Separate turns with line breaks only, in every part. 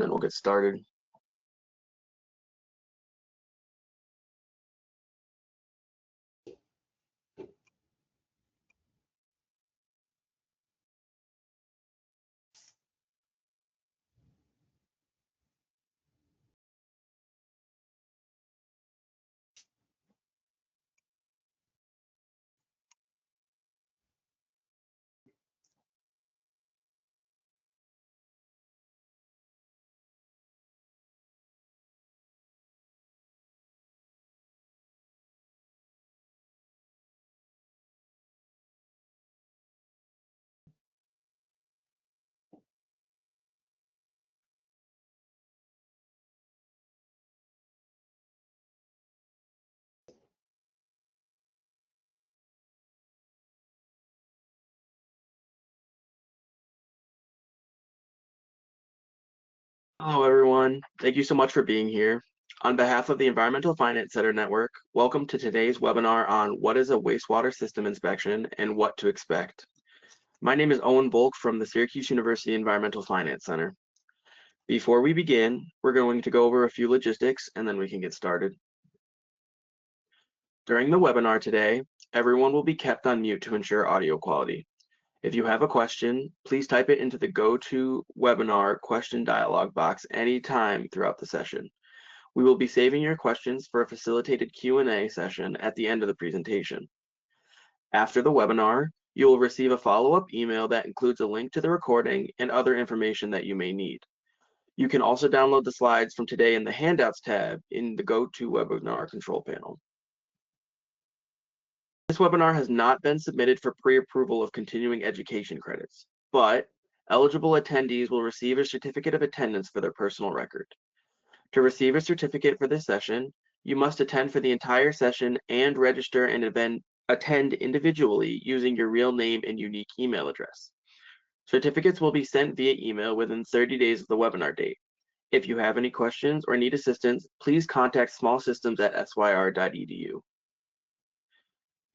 and then we'll get started. Hello, everyone. Thank you so much for being here. On behalf of the Environmental Finance Center Network, welcome to today's webinar on what is a wastewater system inspection and what to expect. My name is Owen Volk from the Syracuse University Environmental Finance Center. Before we begin, we're going to go over a few logistics and then we can get started. During the webinar today, everyone will be kept on mute to ensure audio quality. If you have a question, please type it into the GoToWebinar question dialog box anytime throughout the session. We will be saving your questions for a facilitated Q&A session at the end of the presentation. After the webinar, you will receive a follow-up email that includes a link to the recording and other information that you may need. You can also download the slides from today in the Handouts tab in the GoToWebinar control panel. This webinar has not been submitted for pre-approval of continuing education credits, but eligible attendees will receive a certificate of attendance for their personal record. To receive a certificate for this session, you must attend for the entire session and register and attend individually using your real name and unique email address. Certificates will be sent via email within 30 days of the webinar date. If you have any questions or need assistance, please contact smallsystems@syr.edu.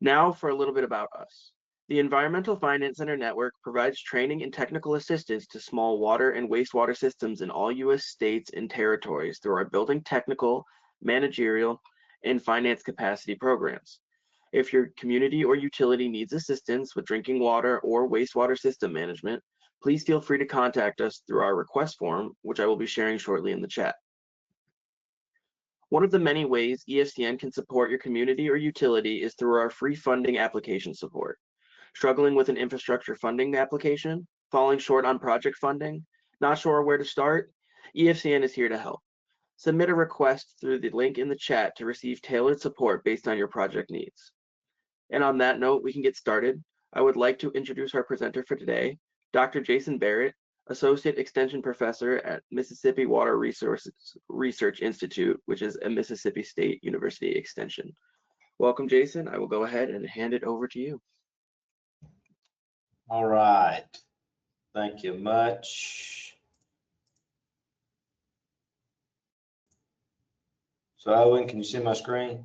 Now for a little bit about us. The Environmental Finance Center Network provides training and technical assistance to small water and wastewater systems in all U.S. states and territories through our building technical, managerial, and finance capacity programs. If your community or utility needs assistance with drinking water or wastewater system management, please feel free to contact us through our request form, which I will be sharing shortly in the chat. One of the many ways EFCN can support your community or utility is through our free funding application support. Struggling with an infrastructure funding application, falling short on project funding, not sure where to start? EFCN is here to help. Submit a request through the link in the chat to receive tailored support based on your project needs. And on that note, we can get started. I would like to introduce our presenter for today, Dr. Jason Barrett, Associate Extension Professor at Mississippi Water Resources Research Institute, which is a Mississippi State University extension. Welcome, Jason. I will go ahead and hand it over to you.
All right. Thank you much. So, Owen, can you see my screen?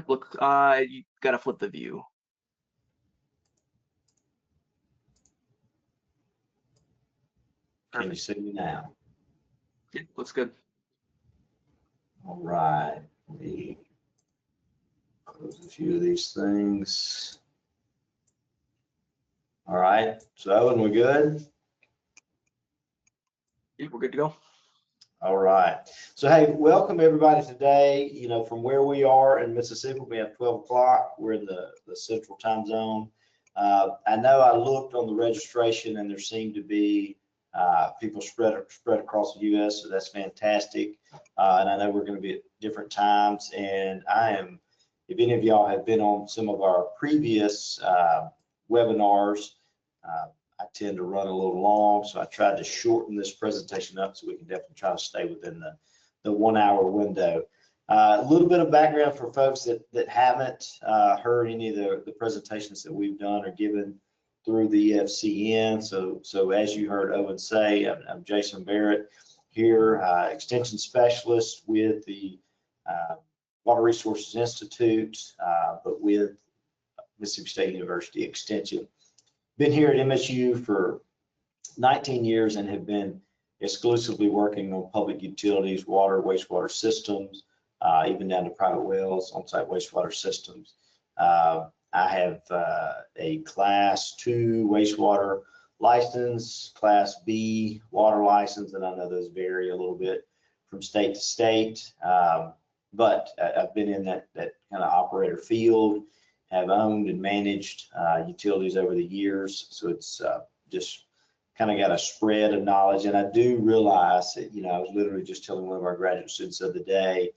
Look, you gotta flip the view.
Can you see me now?
Yeah, looks good.
All right. Let me close a few of these things. All right. So, Owen, we're good?
Yeah, we're good to go.
All right. So, hey, welcome everybody today. You know, from where we are in Mississippi, we have 12 o'clock. We're in the central time zone. I know I looked on the registration and there seemed to be people spread across the U.S., so that's fantastic. And I know we're going to be at different times. And if any of y'all have been on some of our previous webinars, I tend to run a little long, so I tried to shorten this presentation up so we can definitely try to stay within the 1 hour window. A little bit of background for folks that haven't heard any of the presentations that we've done or given through the EFCN. So as you heard Owen say, I'm Jason Barrett here, extension specialist with the Water Resources Institute, but with Mississippi State University Extension. Been here at MSU for 19 years and have been exclusively working on public utilities, water, wastewater systems, even down to private wells, on-site wastewater systems. I have a Class 2 wastewater license, Class B water license, and I know those vary a little bit from state to state, but I've been in that kind of operator field, have owned and managed utilities over the years, so it's just kind of got a spread of knowledge. And I do realize that, I was literally just telling one of our graduate students the other day,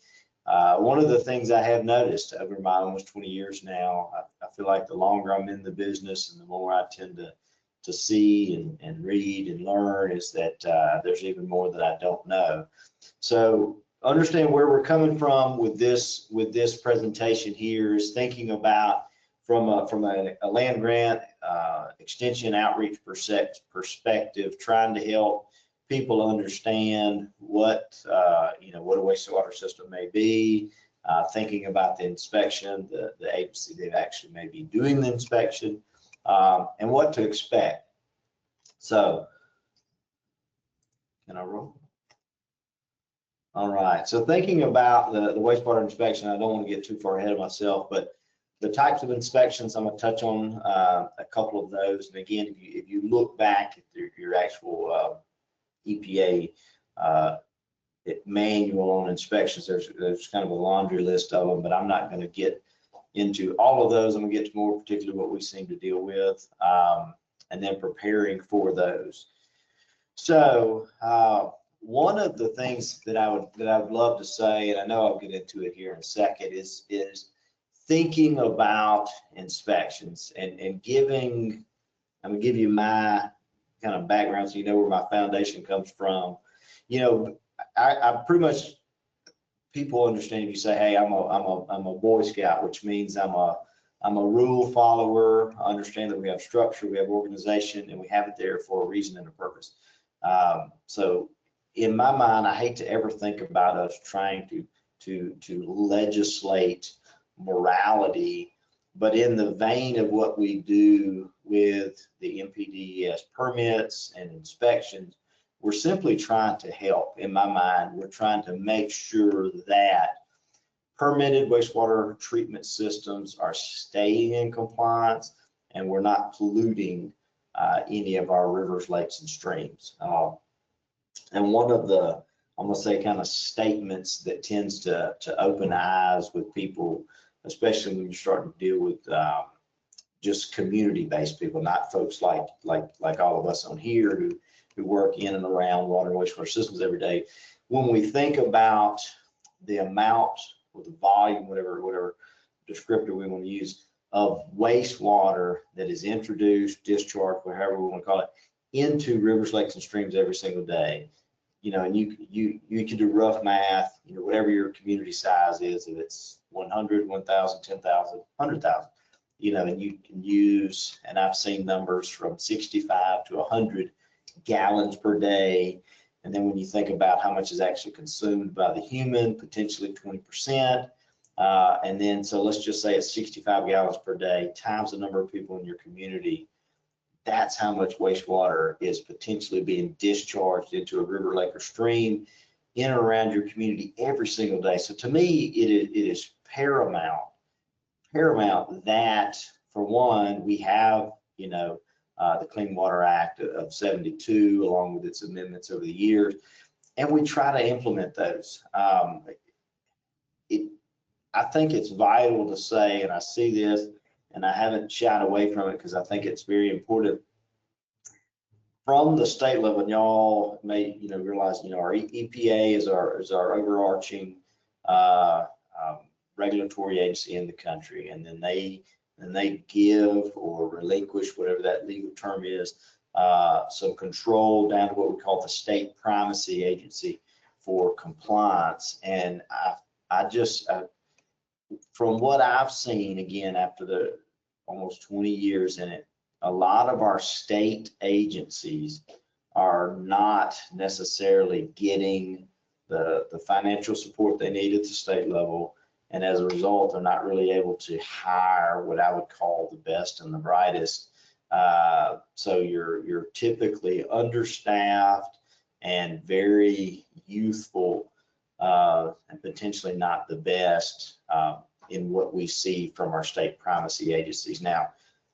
one of the things I have noticed over my almost 20 years now, I feel like the longer I'm in the business and the more I tend to see and read and learn, is that there's even more that I don't know. So understand where we're coming from with this presentation here is thinking about from a land grant extension outreach perspective, trying to help people understand what what a wastewater system may be, thinking about the inspection, the agency that actually may be doing the inspection, and what to expect. So, can I roll? All right, so thinking about the wastewater inspection, I don't want to get too far ahead of myself, but the types of inspections, I'm going to touch on a couple of those. And again, if you look back at your actual EPA manual on inspections, there's kind of a laundry list of them, but I'm not going to get into all of those. I'm going to get to more particularly what we seem to deal with, and then preparing for those. So one of the things that I would love to say, and I know I'll get into it here in a second, is thinking about inspections and giving. I'm gonna give you my kind of background so you know where my foundation comes from. I pretty much, people understand if you say, hey, I'm a Boy Scout, which means I'm a rule follower. I understand that we have structure, we have organization, and we have it there for a reason and a purpose. So in my mind, I hate to ever think about us trying to legislate morality, but in the vein of what we do with the NPDES permits and inspections, we're simply trying to help. In my mind, we're trying to make sure that permitted wastewater treatment systems are staying in compliance and we're not polluting any of our rivers, lakes, and streams. And one of the, I'm gonna say, kind of statements that tends to open eyes with people, especially when you're starting to deal with just community-based people, not folks like all of us on here who work in and around water and wastewater systems every day. When we think about the amount or the volume, whatever descriptor we want to use, of wastewater that is introduced, discharged, whatever we want to call it, into rivers, lakes, and streams every single day, and you can do rough math, whatever your community size is, if it's 100, 1,000, 10,000, 100,000, and you can use, and I've seen numbers from 65 to 100 gallons per day. And then when you think about how much is actually consumed by the human, potentially 20%. And then, so let's just say it's 65 gallons per day times the number of people in your community. That's how much wastewater is potentially being discharged into a river, lake, or stream in and around your community every single day. So to me, it is paramount that, for one, we have, the Clean Water Act of 72, along with its amendments over the years, and we try to implement those. I think it's vital to say, and I see this, and I haven't shied away from it because I think it's very important. From the state level, and y'all may realize, our EPA is our overarching regulatory agency in the country, and then they give or relinquish, whatever that legal term is, some control down to what we call the state primacy agency for compliance. And I just from what I've seen, again, after the almost 20 years in it, a lot of our state agencies are not necessarily getting the financial support they need at the state level. And as a result, they're not really able to hire what I would call the best and the brightest So you're typically understaffed and very youthful, and potentially not the best in what we see from our state primacy agencies. Now,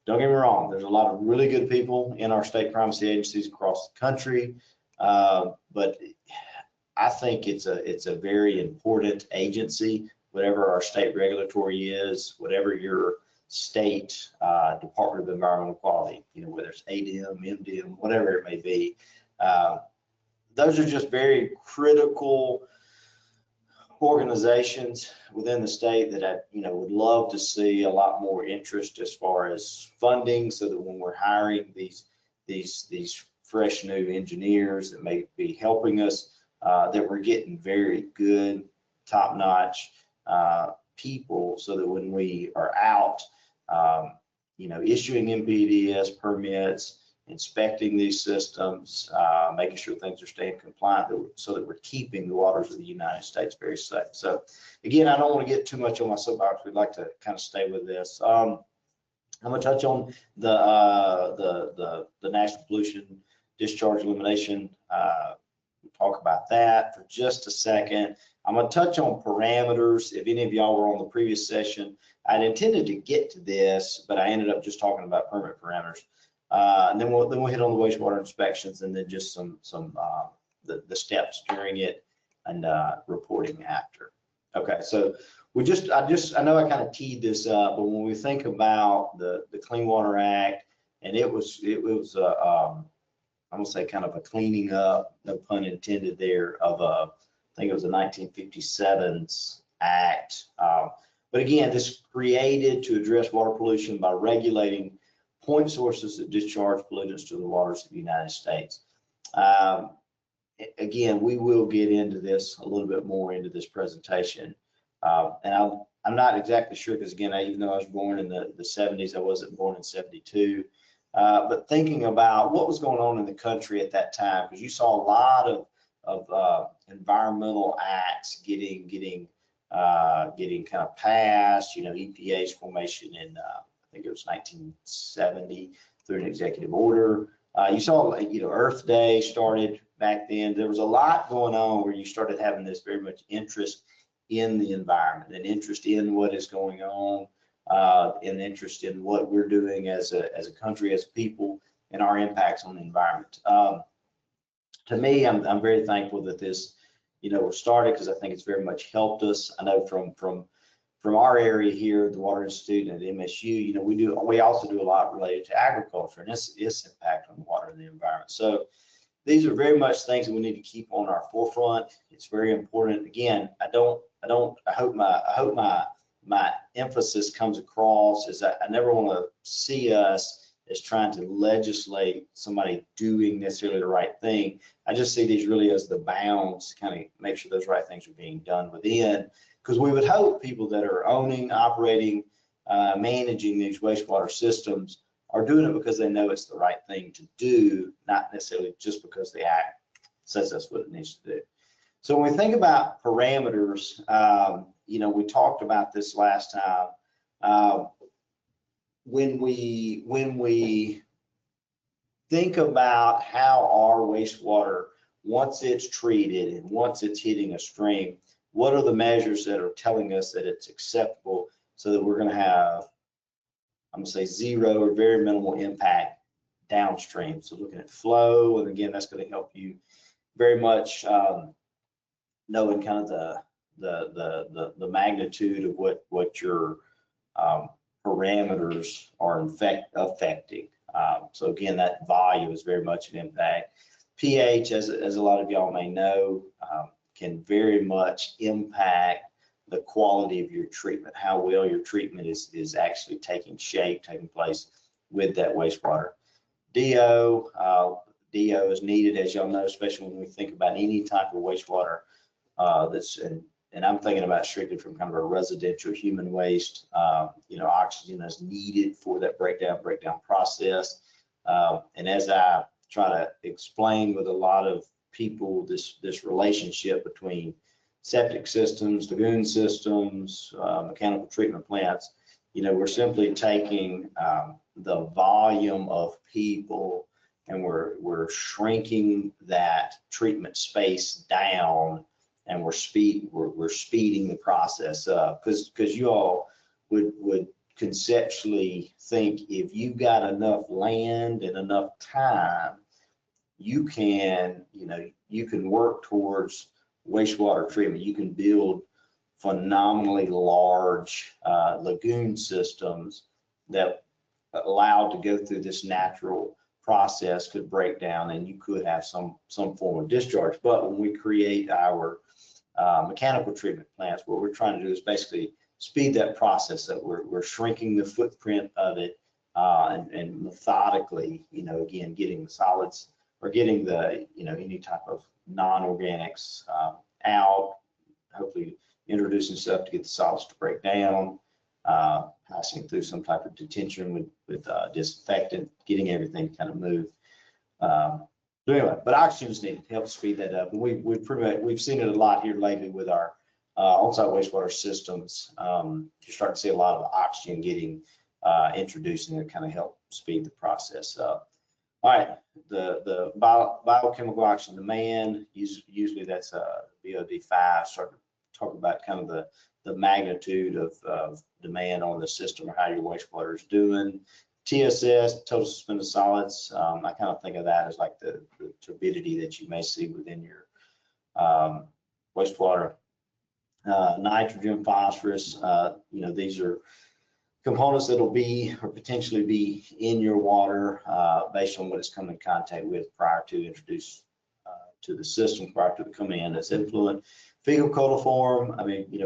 don't get me wrong, there's a lot of really good people in our state primacy agencies across the country, but I think it's a very important agency, whatever our state regulatory is, whatever your state Department of Environmental Quality, whether it's ADM, MDM, whatever it may be. Those are just very critical organizations within the state that I would love to see a lot more interest as far as funding, so that when we're hiring these fresh new engineers that may be helping us, that we're getting very good, top-notch people, so that when we are out, issuing NPDES permits, inspecting these systems, making sure things are staying compliant, so that we're keeping the waters of the United States very safe. So again, I don't want to get too much on my soapbox. We'd like to kind of stay with this. I'm going to touch on the National Pollution Discharge Elimination. We'll talk about that for just a second. I'm going to touch on parameters. If any of y'all were on the previous session, I'd intended to get to this, but I ended up just talking about permit parameters. And then we'll hit on the wastewater inspections, and then just some the steps during it and reporting after. Okay, so I know I kind of teed this up, but when we think about the Clean Water Act, and it was I'm gonna say kind of a cleaning up, no pun intended there, of I think it was a 1957's act. But again, this created to address water pollution by regulating point sources that discharge pollutants to the waters of the United States. Again, we will get into this a little bit more into this presentation. And I'm not exactly sure, because again, even though I was born in the 70s, I wasn't born in 72. But thinking about what was going on in the country at that time, because you saw a lot of environmental acts getting kind of passed. EPA's formation in I think it was 1970 through an executive order. You saw, Earth Day started back then. There was a lot going on where you started having this very much interest in the environment, and interest in what is going on, and interest in what we're doing as a country, as people, and our impacts on the environment. To me, I'm very thankful that this, was started, because I think it's very much helped us. I know from our area here, the Water Institute and at MSU, we also do a lot related to agriculture and its impact on the water and the environment. So these are very much things that we need to keep on our forefront. It's very important. Again, I hope my emphasis comes across is that I never want to see us as trying to legislate somebody doing necessarily the right thing. I just see these really as the bounds to kind of make sure those right things are being done within, because we would hope people that are owning, operating, managing these wastewater systems are doing it because they know it's the right thing to do, not necessarily just because the act says that's what it needs to do. So when we think about parameters, we talked about this last time. When we think about how our wastewater, once it's treated and once it's hitting a stream, what are the measures that are telling us that it's acceptable, so that we're going to have, I'm going to say, zero or very minimal impact downstream? So looking at flow, and again, that's going to help you very much knowing kind of the magnitude of what your parameters are affecting. So again, that volume is very much an impact. pH, as a lot of y'all may know, can very much impact the quality of your treatment, how well your treatment is actually taking place with that wastewater. DO is needed, as y'all know, especially when we think about any type of wastewater and I'm thinking about strictly from kind of a residential human waste. Oxygen is needed for that breakdown process. And as I try to explain with a lot of people, this relationship between septic systems, lagoon systems, mechanical treatment plants, we're simply taking the volume of people, and we're shrinking that treatment space down, and we're speeding the process up, because you all would conceptually think if you've got enough land and enough time, you can work towards wastewater treatment. You can build phenomenally large lagoon systems that allowed to go through this natural process could break down, and you could have some form of discharge. But when we create our mechanical treatment plants, what we're trying to do is basically speed that process up. We're shrinking the footprint of it, and methodically, again, getting the solids, or getting the, any type of non-organics out, hopefully introducing stuff to get the solids to break down, passing through some type of detention with disinfectant, getting everything kind of moved. So anyway, but oxygen is needed to help speed that up. And we've seen it a lot here lately with our on-site wastewater systems. You're starting to see a lot of oxygen getting introduced, and it kind of help speed the process up. All right, the biochemical oxygen demand, usually that's BOD5. Start to talk about kind of the magnitude of demand on the system, or how your wastewater is doing. TSS, total suspended solids, I kind of think of that as like the turbidity that you may see within your wastewater. Nitrogen, phosphorus, these are components that will be or potentially be in your water based on what it's come in contact with prior to introduce to the system, prior to it coming in as influent. Fecal coliform,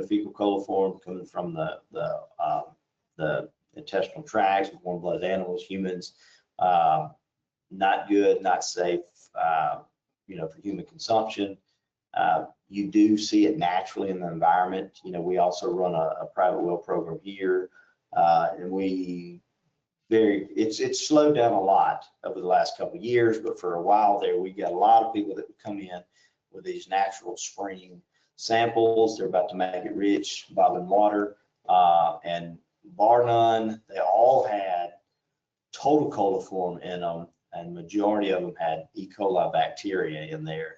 fecal coliform coming from the intestinal tracts of warm-blooded animals, humans, not good, not safe, for human consumption. You do see it naturally in the environment. We also run a private well program here, and it's slowed down a lot over the last couple of years, but for a while there, we got a lot of people that would come in with these natural spring samples. They're about to make it rich, bottling water, and bar none, they all had total coliform in them, and majority of them had E. coli bacteria in there.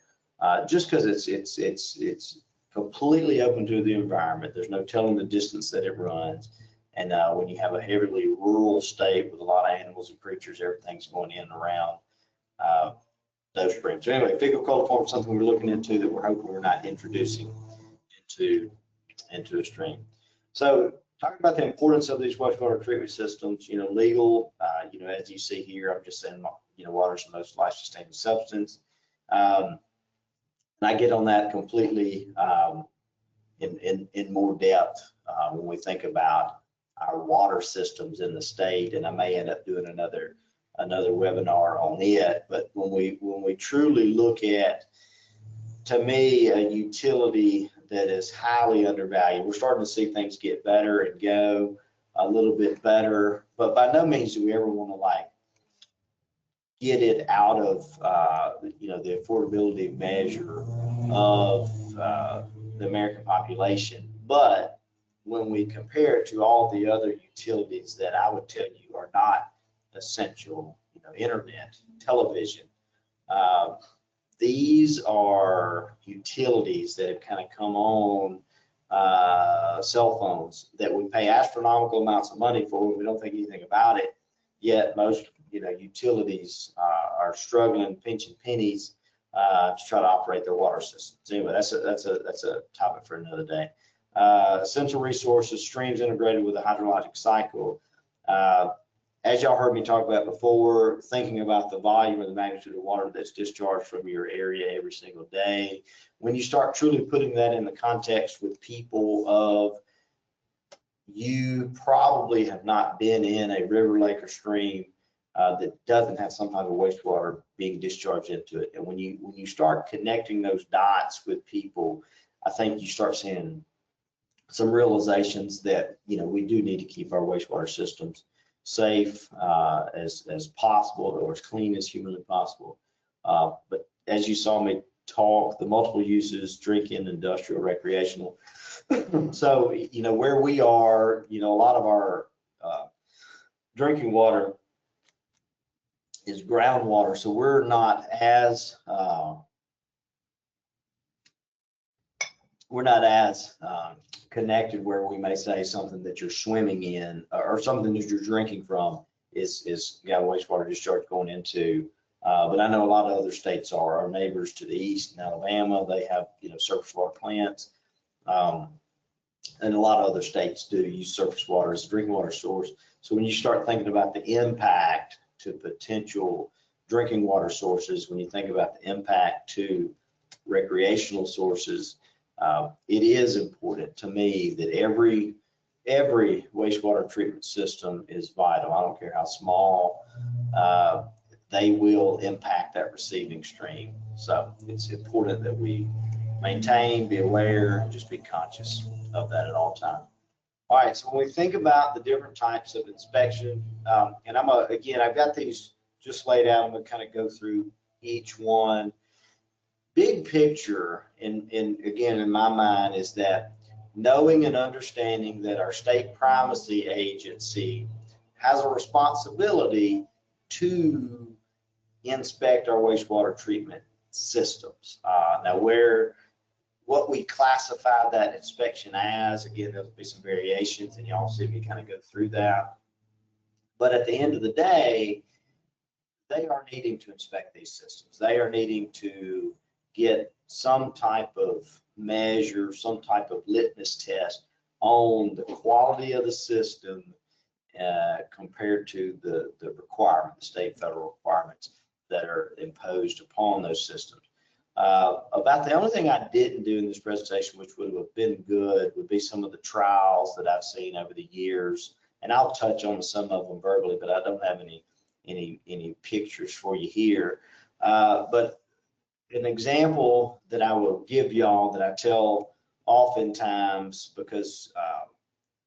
Just because it's completely open to the environment. There's no telling the distance that it runs. And when you have a heavily rural state with a lot of animals and creatures, everything's going in and around those springs. So anyway, fecal coliform is something we're looking into that we're hoping we're not introducing into a stream. So talking about the importance of these wastewater treatment systems, legal, as you see here, I'm just saying, water is the most life-sustaining substance. And I get on that completely in more depth when we think about our water systems in the state, and I may end up doing another webinar on it. But when we truly look at, to me, a utility that is highly undervalued, we're starting to see things get better and go a little bit better, but by no means do we ever want to get it out of the affordability measure of the American population. But when we compare it to all the other utilities that I would tell you are not essential, internet, television, these are utilities that have kind of come on, cell phones that we pay astronomical amounts of money for. We don't think anything about it, yet most utilities are struggling, pinching pennies to try to operate their water systems. Anyway, that's a topic for another day. Essential resources, streams integrated with the hydrologic cycle. As y'all heard me talk about before, thinking about the volume or the magnitude of water that's discharged from your area every single day. When you start truly putting that in the context with people of, you probably have not been in a river, lake, or stream that doesn't have some type of wastewater being discharged into it. And when you start connecting those dots with people, I think you start seeing some realizations that we do need to keep our wastewater systems safe as possible, or as clean as humanly possible. But as you saw me talk, the multiple uses, drinking, industrial, recreational. So where we are, a lot of our drinking water is groundwater. So we're not as connected, where we may say something that you're swimming in or something that you're drinking from is got wastewater discharge going into. But I know a lot of other states are. Our neighbors to the east in Alabama, they have, you know, surface water plants. And a lot of other states do use surface water as a drinking water source. So when you start thinking about the impact to potential drinking water sources, when you think about the impact to recreational sources, it is important to me that every wastewater treatment system is vital. I don't care how small, they will impact that receiving stream. So it's important that we maintain, be aware, just be conscious of that at all times. All right, so when we think about the different types of inspection, and again, I've got these just laid out. I'm going to kind of go through each one. Big picture, and again, in my mind, is that knowing and understanding that our state primacy agency has a responsibility to inspect our wastewater treatment systems. Now, what we classify that inspection as, again, there'll be some variations, and y'all see me kind of go through that. But at the end of the day, they are needing to inspect these systems. They are needing to get some type of measure, some type of litmus test on the quality of the system compared to the requirement, the state federal requirements that are imposed upon those systems. About the only thing I didn't do in this presentation, which would have been good, would be some of the trials that I've seen over the years, and I'll touch on some of them verbally, but I don't have any pictures for you here. But an example that I will give y'all that I tell oftentimes, because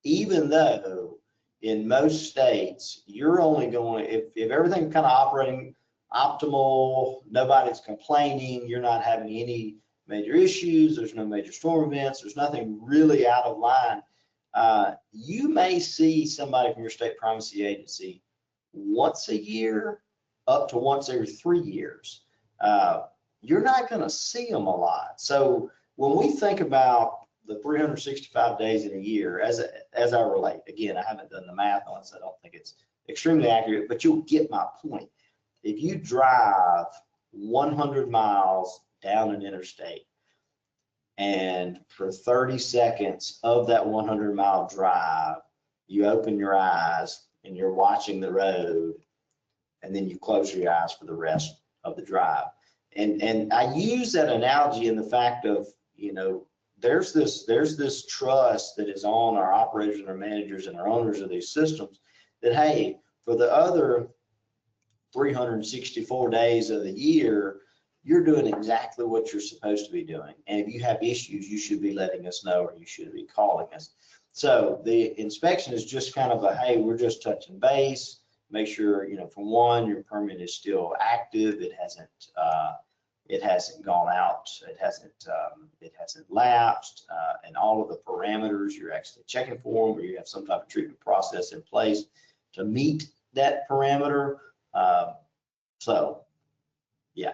even though in most states you're only going, if everything's kind of operating optimal, nobody's complaining, you're not having any major issues, there's no major storm events, there's nothing really out of line, you may see somebody from your state primacy agency once a year up to once every 3 years. You're not going to see them a lot. So when we think about the 365 days in a year, as I relate, again, I haven't done the math on it, so I don't think it's extremely accurate, but you'll get my point. If you drive 100 miles down an interstate, and for 30 seconds of that 100-mile drive, you open your eyes and you're watching the road, and then you close your eyes for the rest of the drive. And I use that analogy in the fact of, you know, there's this trust that is on our operators and our managers and our owners of these systems that, hey, for the other 364 days of the year, you're doing exactly what you're supposed to be doing. And if you have issues, you should be letting us know, or you should be calling us. So the inspection is just kind of a, hey, we're just touching base, make sure, you know, for one, your permit is still active, it hasn't gone out, it hasn't lapsed, and all of the parameters you're actually checking for them, or you have some type of treatment process in place to meet that parameter. So yeah.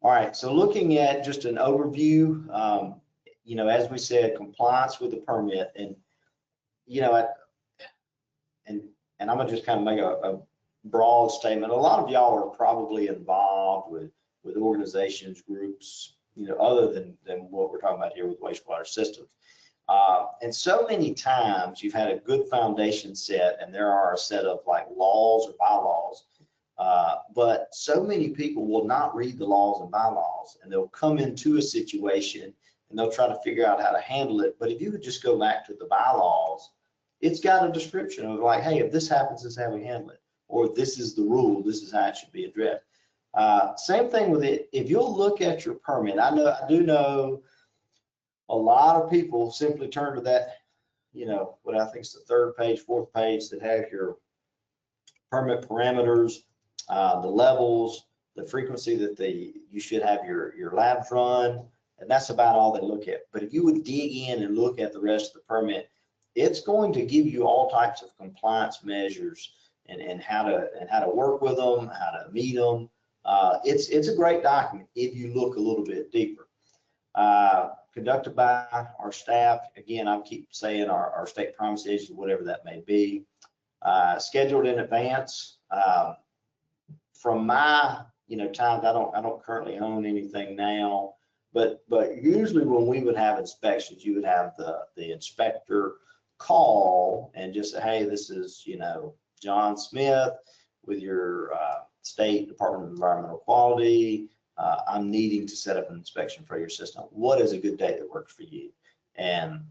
All right, so looking at just an overview, you know, as we said, compliance with the permit, and you know, and I'm gonna just kind of make a broad statement. A lot of y'all are probably involved with organizations, groups, you know, other than what we're talking about here with wastewater systems. And so many times you've had a good foundation set, and there are a set of like laws or bylaws, but so many people will not read the laws and bylaws, and they'll come into a situation and they'll try to figure out how to handle it. But if you would just go back to the bylaws, it's got a description of like, hey, if this happens, this is how we handle it, or if this is the rule, this is how it should be addressed. Same thing with it. If you'll look at your permit, I do know a lot of people simply turn to that, you know, what I think is the third page, fourth page that has your permit parameters, the levels, the frequency that you should have your labs run, and that's about all they look at. But if you would dig in and look at the rest of the permit, it's going to give you all types of compliance measures and how to work with them, how to meet them. It's a great document if you look a little bit deeper. Conducted by our staff. Again, I keep saying our state promise agency, whatever that may be. Scheduled in advance. From my times, I don't currently own anything now, but usually when we would have inspections, you would have the inspector call and just say, hey, this is John Smith with your State Department of Environmental Quality. I'm needing to set up an inspection for your system. What is a good date that works for you? And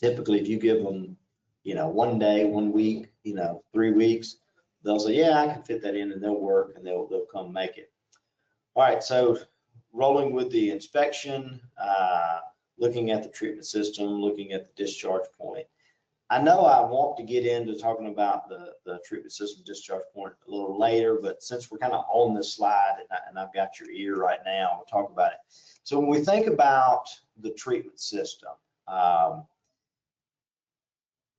typically, if you give them, 1 day, 1 week, 3 weeks, they'll say, yeah, I can fit that in, and they'll work, and they'll come make it. All right, so rolling with the inspection, looking at the treatment system, looking at the discharge point. I know I want to get into talking about the treatment system discharge point a little later, but since we're kind of on this slide and I've got your ear right now, we'll talk about it. So when we think about the treatment system,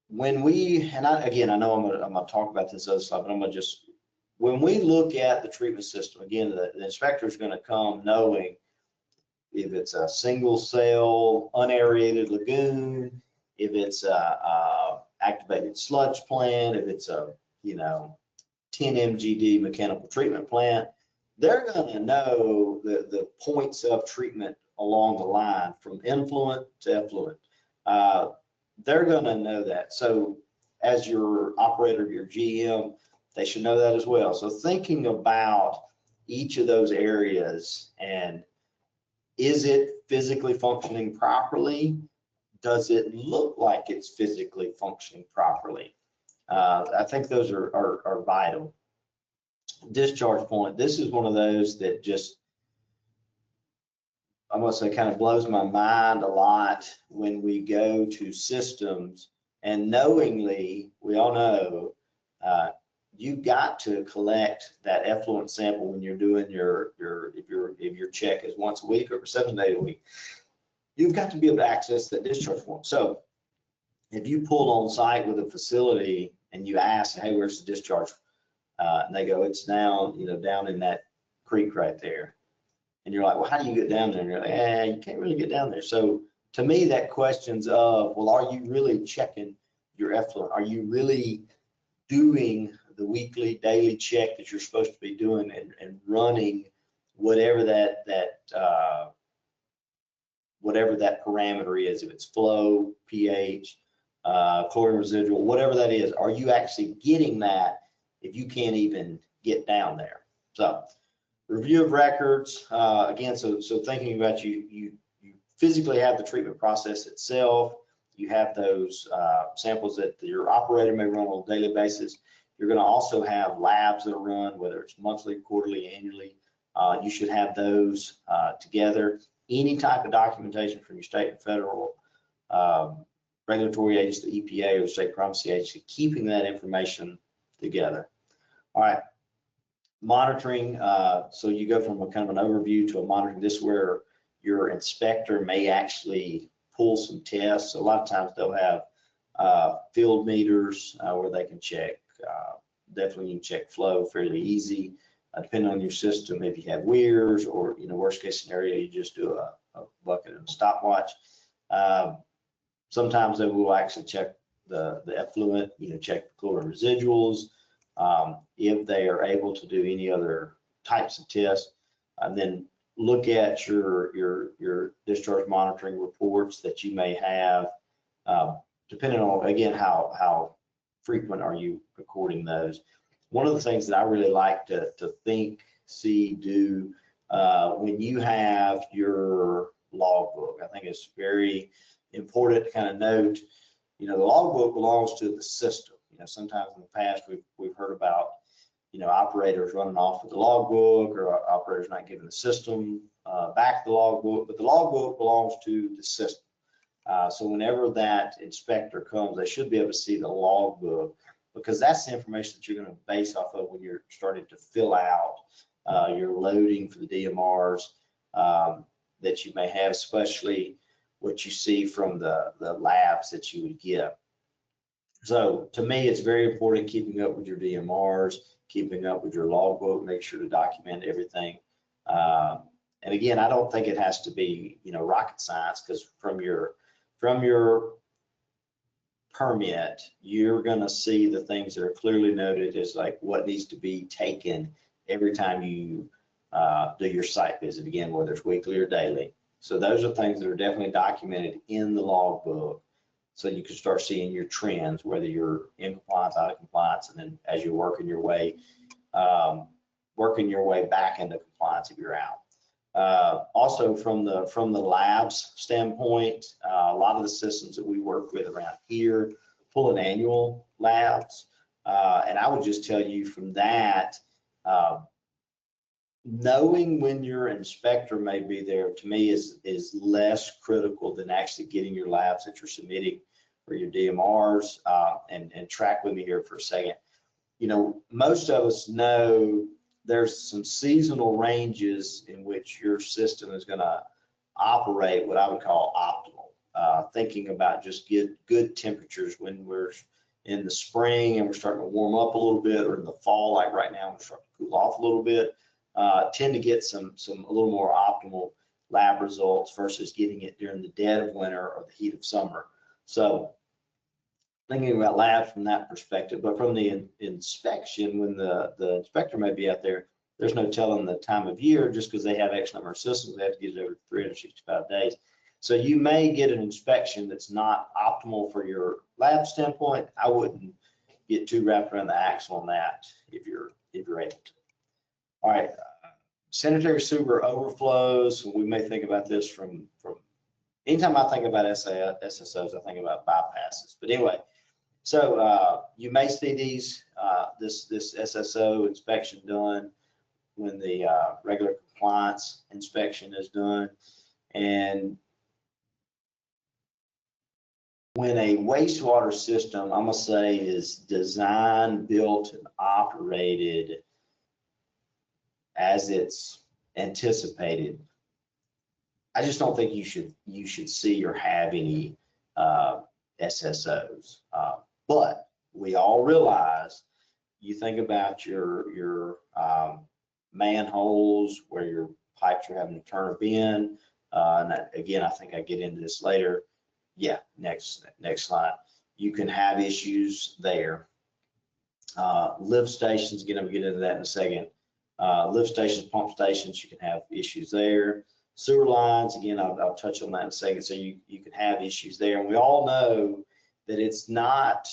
when we, and I know I'm gonna talk about this other slide, but I'm gonna just, when we look at the treatment system, again, the inspector is gonna come knowing if it's a single cell unaerated lagoon, if it's a activated sludge plant, if it's a 10 MGD mechanical treatment plant, they're going to know the points of treatment along the line from influent to effluent. They're going to know that. So as your operator, your GM, they should know that as well. So thinking about each of those areas, and is it physically functioning properly? Does it look like it's physically functioning properly? I think those are vital. Discharge point. This is one of those that just, I must say, kind of blows my mind a lot when we go to systems, and knowingly, we all know you've got to collect that effluent sample when you're doing if your check is once a week or 7 days a week. You've got to be able to access that discharge form. So if you pull on site with a facility and you ask, hey, where's the discharge? And they go, it's down, down in that creek right there. And you're like, well, how do you get down there? And you're like, you can't really get down there. So to me, that questions of, well, are you really checking your effluent? Are you really doing the weekly, daily check that you're supposed to be doing and running whatever that parameter is, if it's flow, pH, chlorine residual, whatever that is, are you actually getting that if you can't even get down there? So review of records, again, so thinking about you physically have the treatment process itself, you have those samples that your operator may run on a daily basis. You're going to also have labs that are run, whether it's monthly, quarterly, annually. You should have those together. Any type of documentation from your state and federal regulatory agency, the EPA or the state primacy agency, keeping that information together. All right, monitoring. So you go from a kind of an overview to a monitoring. This is where your inspector may actually pull some tests. A lot of times they'll have field meters where they can check. Definitely you can check flow fairly easy. Depending on your system, if you have Vieiwers or worst case scenario, you just do a bucket and a stopwatch. Sometimes they will actually check the effluent, check the chlorine residuals, if they are able to do any other types of tests, and then look at your discharge monitoring reports that you may have, depending on, again, how frequent are you recording those. One of the things that I really like to think, see, do when you have your logbook, I think it's very important to kind of note, the logbook belongs to the system. Sometimes in the past we've heard about, operators running off with the logbook, or operators not giving the system back the logbook, but the logbook belongs to the system. So whenever that inspector comes, they should be able to see the logbook, because that's the information that you're going to base off of when you're starting to fill out your loading for the DMRs that you may have, especially what you see from the labs that you would get. So to me, it's very important keeping up with your DMRs, keeping up with your logbook, make sure to document everything. And again, I don't think it has to be, rocket science, because from your permit, you're going to see the things that are clearly noted as like what needs to be taken every time you do your site visit, again, whether it's weekly or daily. So those are things that are definitely documented in the logbook, so you can start seeing your trends, whether you're in compliance, out of compliance, and then as you're working your way back into compliance if you're out. Also from the labs standpoint, a lot of the systems that we work with around here pull an annual labs, and I would just tell you from that, knowing when your inspector may be there, to me, is less critical than actually getting your labs that you're submitting for your DMRs. And track with me here for a second. Most of us know there's some seasonal ranges in which your system is going to operate what I would call optimal. Thinking about just good temperatures when we're in the spring and we're starting to warm up a little bit, or in the fall, like right now, we're starting to cool off a little bit. Tend to get a little more optimal lab results versus getting it during the dead of winter or the heat of summer. So thinking about labs from that perspective, but from the inspection, when the inspector may be out there, there's no telling the time of year. Just because they have X number of systems, they have to get it every 365 days. So you may get an inspection that's not optimal for your lab standpoint. I wouldn't get too wrapped around the axle on that if you're able to. All right, sanitary sewer overflows. We may think about this from anytime I think about SSOs, I think about bypasses. But anyway, so you may see these this SSO inspection done when the regular compliance inspection is done, and when a wastewater system, I'm gonna say, is designed, built, and operated as it's anticipated, I just don't think you should see or have any SSOs. But we all realize, you think about your manholes where your pipes are having to turn a bend. And that, again, I think I get into this later. Yeah, next slide. You can have issues there. Lift stations, again, I'm gonna get into that in a second. Lift stations, pump stations, you can have issues there. Sewer lines, again, I'll touch on that in a second. So you can have issues there. And we all know that it's not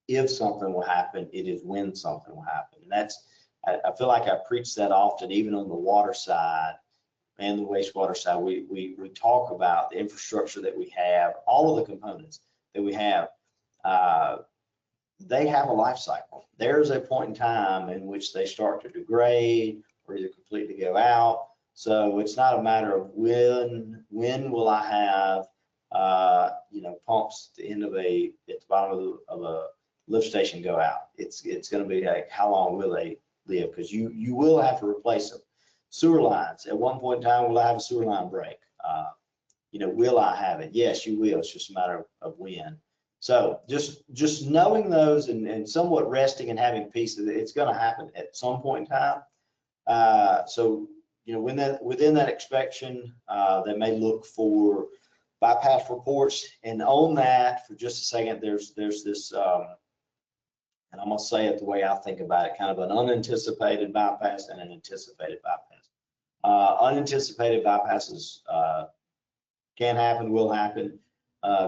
if something will happen, it is when something will happen. And that's, I feel like I preach that often, even on the water side and the wastewater side. We talk about the infrastructure that we have, all of the components that we have. They have a life cycle. There's a point in time in which they start to degrade or either completely go out. So it's not a matter of when will I have pumps at the end of at the bottom of a lift station go out. It's going to be like, how long will they live? Because you will have to replace them. Sewer lines, at one point in time, will I have a sewer line break? Will I have it? Yes, you will. It's just a matter of when. So just knowing those and somewhat resting and having peace, it's going to happen at some point in time. So within that inspection, they may look for bypass reports. And on that, for just a second, there's this, and I'm gonna say it the way I think about it, kind of an unanticipated bypass and an anticipated bypass. Unanticipated bypasses can happen, will happen.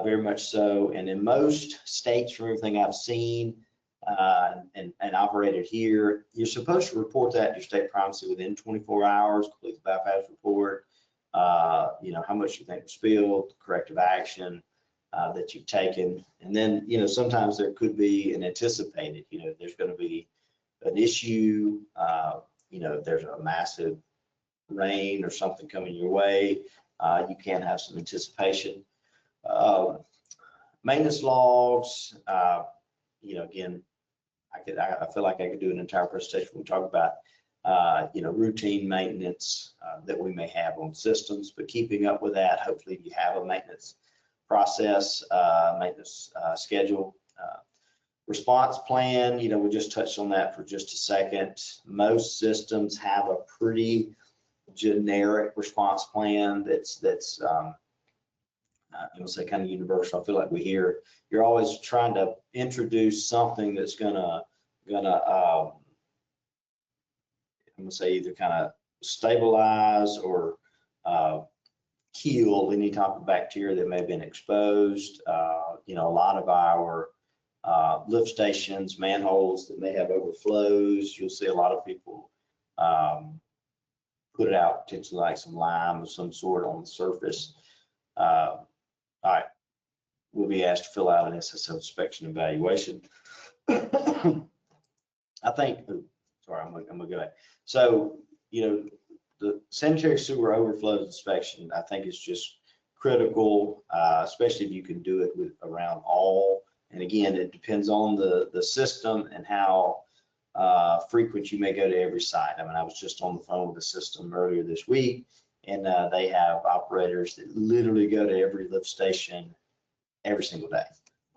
Very much so, and in most states, from everything I've seen and operated here, you're supposed to report that to your state primacy within 24 hours, complete the bypass report, how much you think was spilled, corrective action that you've taken, and then, sometimes there could be an anticipated, there's going to be an issue, there's a massive rain or something coming your way, you can have some anticipation. Maintenance logs, again, I feel like I could do an entire presentation when we talk about, routine maintenance that we may have on systems, but keeping up with that, hopefully you have a maintenance process, maintenance schedule. Response plan, you know, we just touched on that for just a second. Most systems have a pretty generic response plan that's I'm gonna say kind of universal. I feel like you're always trying to introduce something that's gonna I'm gonna say either kind of stabilize or kill any type of bacteria that may have been exposed. You know, a lot of our lift stations, manholes that may have overflows, you'll see a lot of people put it out potentially like some lime of some sort on the surface. All right, we'll be asked to fill out an SSO inspection evaluation. I think, sorry, I'm gonna go back. So, you know, the sanitary sewer overflows inspection, I think is just critical, especially if you can do it with around all. And again, it depends on the system and how frequent you may go to every site. I mean, I was just on the phone with the system earlier this week, and they have operators that literally go to every lift station every single day.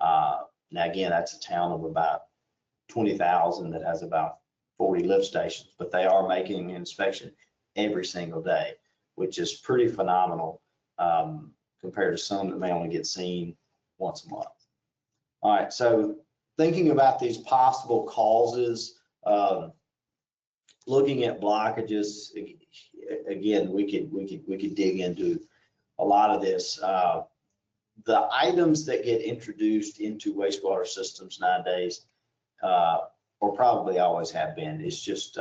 Now, again, that's a town of about 20,000 that has about 40 lift stations, but they are making an inspection every single day, which is pretty phenomenal compared to some that may only get seen once a month. All right, so thinking about these possible causes, looking at blockages, again, we could dig into a lot of this. The items that get introduced into wastewater systems nowadays, or probably always have been, it's just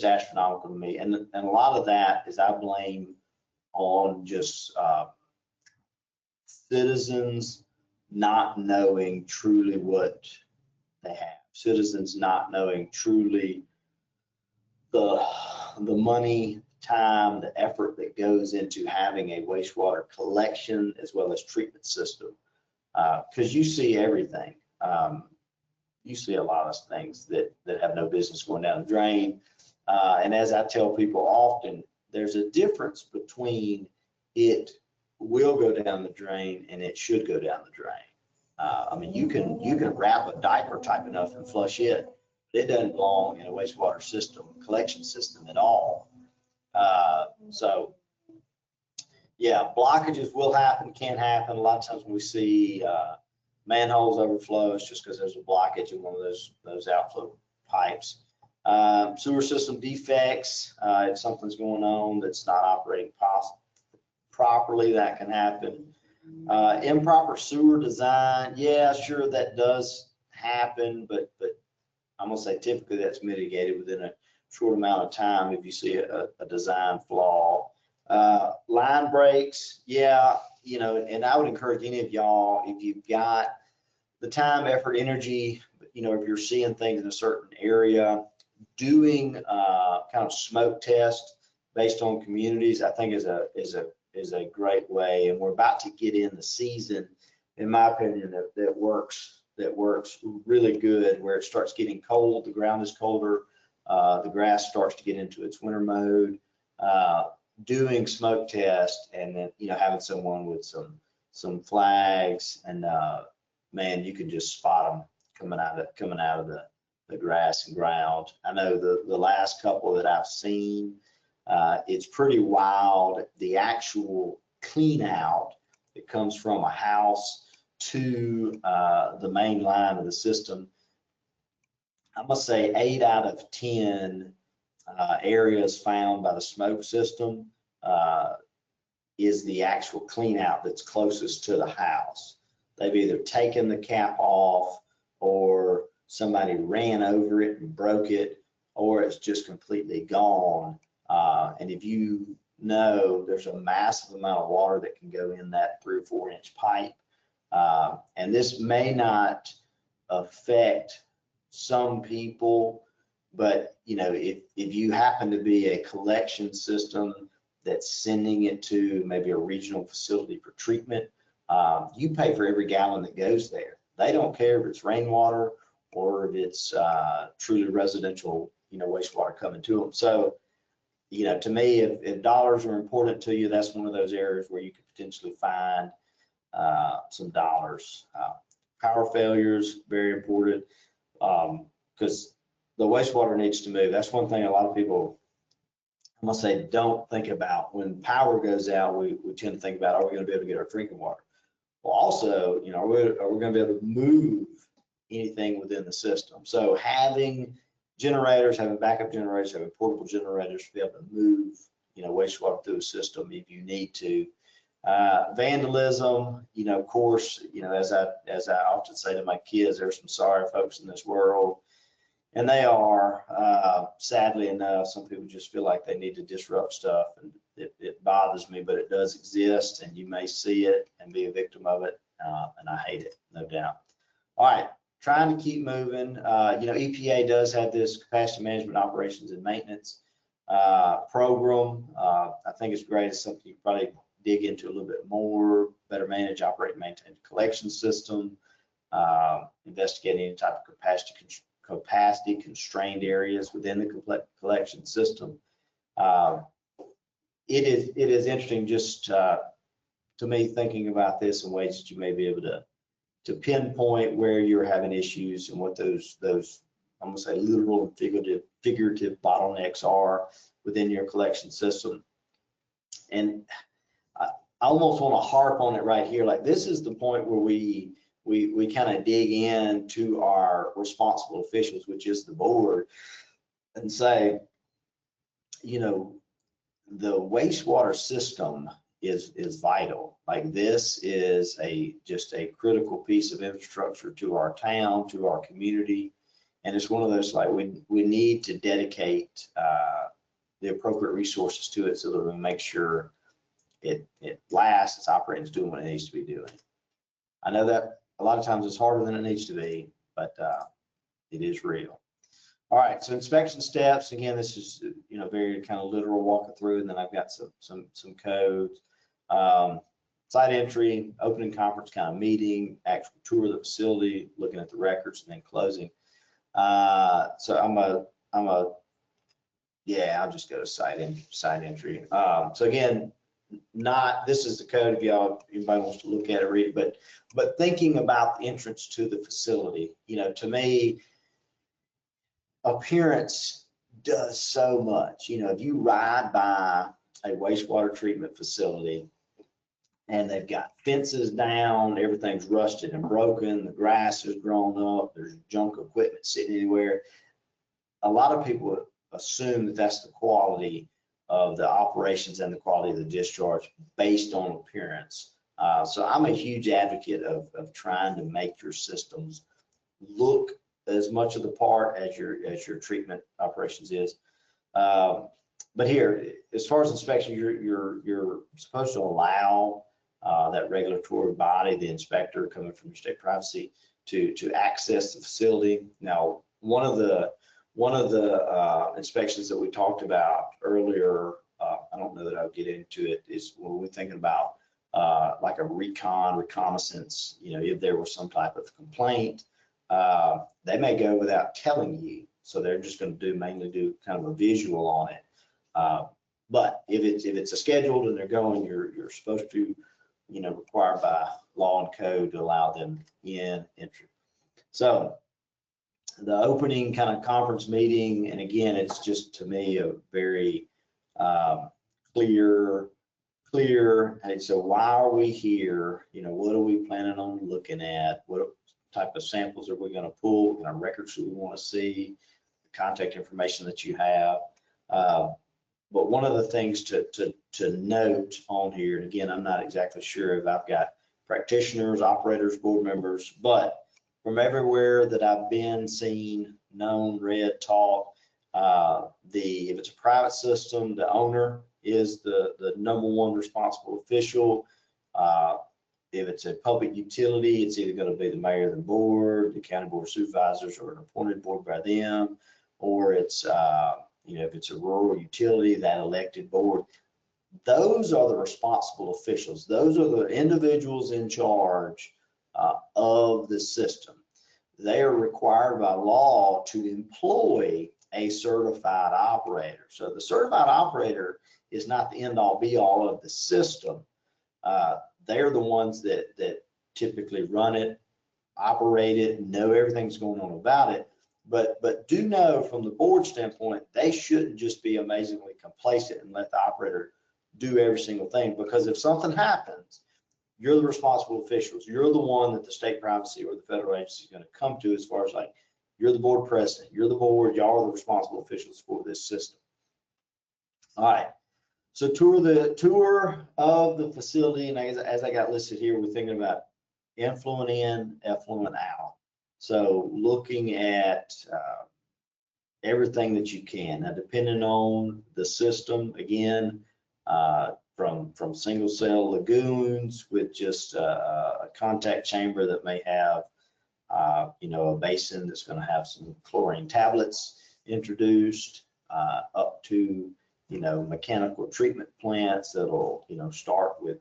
astronomical to me, and a lot of that is I blame on just citizens not knowing truly what they have. Citizens not knowing truly the money, time, the effort that goes into having a wastewater collection as well as treatment system. Because you see everything. You see a lot of things that have no business going down the drain. And as I tell people often, there's a difference between it will go down the drain and it should go down the drain. I mean, you can wrap a diaper tight enough and flush it, but it doesn't belong in a wastewater system, collection system at all. So yeah, blockages will happen, can happen. A lot of times when we see manholes overflow, it's just because there's a blockage in one of those outflow pipes. Sewer system defects, if something's going on that's not operating properly, that can happen. Improper sewer design, yeah, sure, that does happen, but I'm gonna say typically that's mitigated within a short amount of time if you see a design flaw. Line breaks, yeah, you know, and I would encourage any of y'all, if you've got the time, effort, energy, you know, if you're seeing things in a certain area, doing kind of smoke test based on communities, I think is a great way. And we're about to get in the season, in my opinion, that works really good, where it starts getting cold, the ground is colder, the grass starts to get into its winter mode. Doing smoke test and then, you know, having someone with some flags, and man, you can just spot them coming out of the grass and ground. I know the last couple that I've seen, it's pretty wild. The actual clean out that comes from a house to the main line of the system, I must say 8 out of 10 areas found by the smoke system is the actual clean out that's closest to the house. They've either taken the cap off, or somebody ran over it and broke it, or it's just completely gone. And if you know, there's a massive amount of water that can go in that 3 or 4 inch pipe. And this may not affect some people, but you know, if you happen to be a collection system that's sending it to maybe a regional facility for treatment, you pay for every gallon that goes there. They don't care if it's rainwater or if it's truly residential, you know, wastewater coming to them. So, you know, to me, if dollars are important to you, that's one of those areas where you could potentially find dollars. Power failures, very important, because the wastewater needs to move. That's one thing a lot of people, I'm gonna say, don't think about. When power goes out, we tend to think about, are we gonna be able to get our drinking water? Well, also, you know, are we gonna be able to move anything within the system? So having generators, having backup generators, having portable generators to be able to move, you know, wastewater through a system if you need to. Vandalism, you know, of course, you know, as I often say to my kids, there's some sorry folks in this world, and they are, sadly enough, some people just feel like they need to disrupt stuff, and it bothers me, but it does exist, and you may see it and be a victim of it, and I hate it, no doubt. All right, trying to keep moving. You know, EPA does have this capacity management operations and maintenance program. I think it's great. It's something you probably dig into a little bit more. Better manage, operate, and maintain the collection system. Investigate any type of capacity constrained areas within the collection system. It is interesting just to me thinking about this in ways that you may be able to pinpoint where you're having issues and what those I'm gonna say literal and figurative bottlenecks are within your collection system. And I almost want to harp on it right here. Like, this is the point where we kind of dig into our responsible officials, which is the board, and say, you know, the wastewater system is vital. Like, this is just a critical piece of infrastructure to our town, to our community, and it's one of those, like, we need to dedicate the appropriate resources to it so that we make sure it lasts, it's operating, it's doing what it needs to be doing. I know that a lot of times it's harder than it needs to be, but it is real. All right, so inspection steps. Again, this is, you know, very kind of literal walking through, and then I've got some codes. Site entry, opening conference kind of meeting, actual tour of the facility, looking at the records, and then closing. So I'll just go to site entry. So again, this is the code if anybody wants to look at it, read it, but thinking about the entrance to the facility, you know, to me, appearance does so much. You know, if you ride by a wastewater treatment facility and they've got fences down, everything's rusted and broken, the grass has grown up, there's junk equipment sitting anywhere, a lot of people assume that that's the quality of the operations and the quality of the discharge based on appearance. So I'm a huge advocate of trying to make your systems look as much of the part as your treatment operations is. But here, as far as inspection, you're supposed to allow that regulatory body, the inspector coming from your state privacy, to access the facility. Now, one of the inspections that we talked about earlier, I don't know that I'll get into it, is when we're thinking about like a reconnaissance, you know, if there was some type of complaint, they may go without telling you. So they're just going to mainly do kind of a visual on it. But if it's a scheduled and they're going, you're supposed to, you know, required by law and code to allow them in entry. So the opening kind of conference meeting, and again, it's just to me a very clear. And so why are we here? You know, what are we planning on looking at? What type of samples are we going to pull? What kind of records do we want to see? The contact information that you have. But one of the things to note on here, and again, I'm not exactly sure if I've got practitioners, operators, board members, but from everywhere that I've been, seen, known, read, taught, if it's a private system, the owner is the #1 responsible official. If it's a public utility, it's either going to be the mayor of the board, the county board of supervisors, or an appointed board by them, or it's you know, if it's a rural utility, that elected board. Those are the responsible officials. Those are the individuals in charge of the system. They are required by law to employ a certified operator. So the certified operator is not the end all be all of the system, They're the ones that typically run it, operate it, know everything's going on about it. But do know from the board standpoint, they shouldn't just be amazingly complacent and let the operator do every single thing, because if something happens, you're the responsible officials. You're the one that the state privacy or the federal agency is going to come to, as far as like, you're the board president, you're the board, y'all are the responsible officials for this system. All right. So tour of the facility, and as I got listed here, we're thinking about influent in, effluent out. So looking at everything that you can. Now, depending on the system, again, from single cell lagoons with just a contact chamber that may have, a basin that's going to have some chlorine tablets introduced, up to, mechanical treatment plants that'll, start with